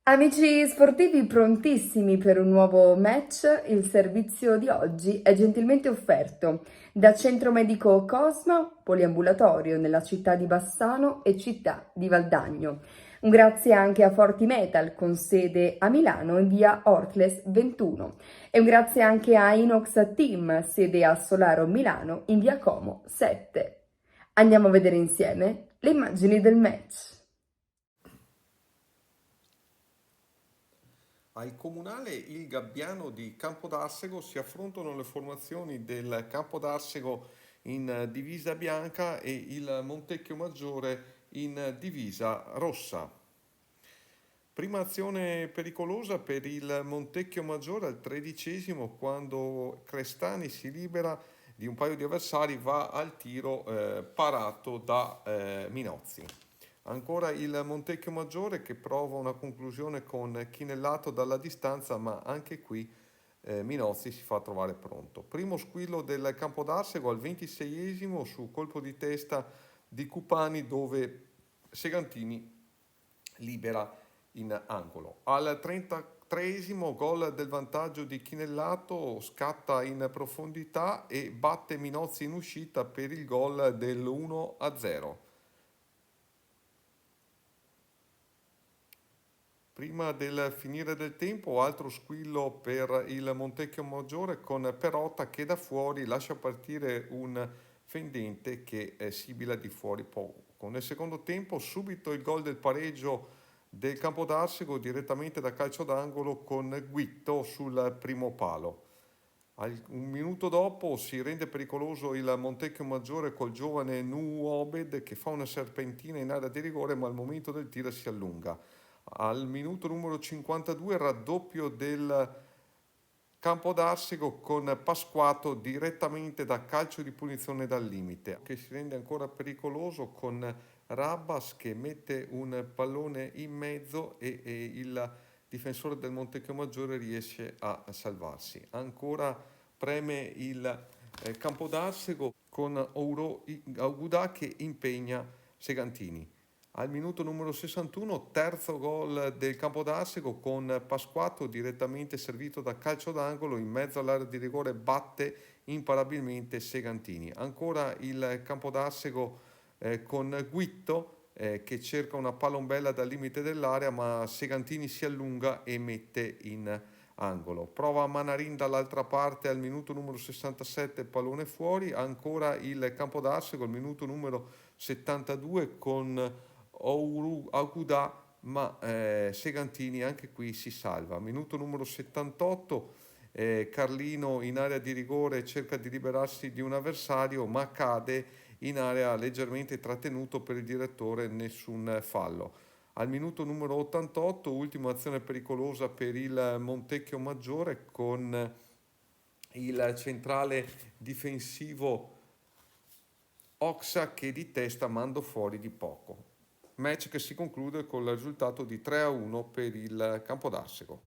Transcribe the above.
Amici sportivi prontissimi per un nuovo match, il servizio di oggi è gentilmente offerto da Centro Medico Cosmo, poliambulatorio nella città di Bassano e città di Valdagno. Un grazie anche a Forti Metal con sede a Milano in via Ortles 21 e un grazie anche a Inox Team, sede a Solaro Milano in via Como 7. Andiamo a vedere insieme le immagini del match. Al comunale Il Gabbiano di Campodarsego si affrontano le formazioni del Campodarsego in divisa bianca e il Montecchio Maggiore in divisa rossa. Prima azione pericolosa per il Montecchio Maggiore al 13° quando Crestani si libera di un paio di avversari, va al tiro parato da Minozzi. Ancora il Montecchio Maggiore che prova una conclusione con Chinellato dalla distanza, ma anche qui Minozzi si fa trovare pronto. Primo squillo del Campodarsego al 26° su colpo di testa di Cupani, dove Segantini libera in angolo. Al 33° gol del vantaggio di Chinellato, scatta in profondità e batte Minozzi in uscita per il gol del 1-0. Prima del finire del tempo, altro squillo per il Montecchio Maggiore con Perotta che da fuori lascia partire un fendente che sibila di fuori poco. Nel secondo tempo subito il gol del pareggio del Campodarsego direttamente da calcio d'angolo con Guitto sul primo palo. Un minuto dopo si rende pericoloso il Montecchio Maggiore col giovane Nu Obed che fa una serpentina in area di rigore, ma al momento del tiro si allunga. Al minuto numero 52 raddoppio del Campodarsego con Pasquato direttamente da calcio di punizione dal limite, che si rende ancora pericoloso con Rabbas che mette un pallone in mezzo e il difensore del Montecchio Maggiore riesce a salvarsi. Ancora preme il Campodarsego con Augudà che impegna Segantini. Al minuto numero 61, terzo gol del Campodarsego con Pasquato direttamente servito da calcio d'angolo in mezzo all'area di rigore, batte imparabilmente Segantini. Ancora il Campodarsego con Guitto che cerca una palombella dal limite dell'area, ma Segantini si allunga e mette in angolo. Prova Manarin dall'altra parte al minuto numero 67, pallone fuori. Ancora il Campodarsego al minuto numero 72 con Aguda, ma Segantini anche qui si salva. Minuto numero 78, Carlino in area di rigore cerca di liberarsi di un avversario, ma cade in area leggermente trattenuto per il direttore, nessun fallo. Al minuto numero 88, ultima azione pericolosa per il Montecchio Maggiore con il centrale difensivo Oxa che di testa manda fuori di poco. Match che si conclude con il risultato di 3-1 per il Campodarsego.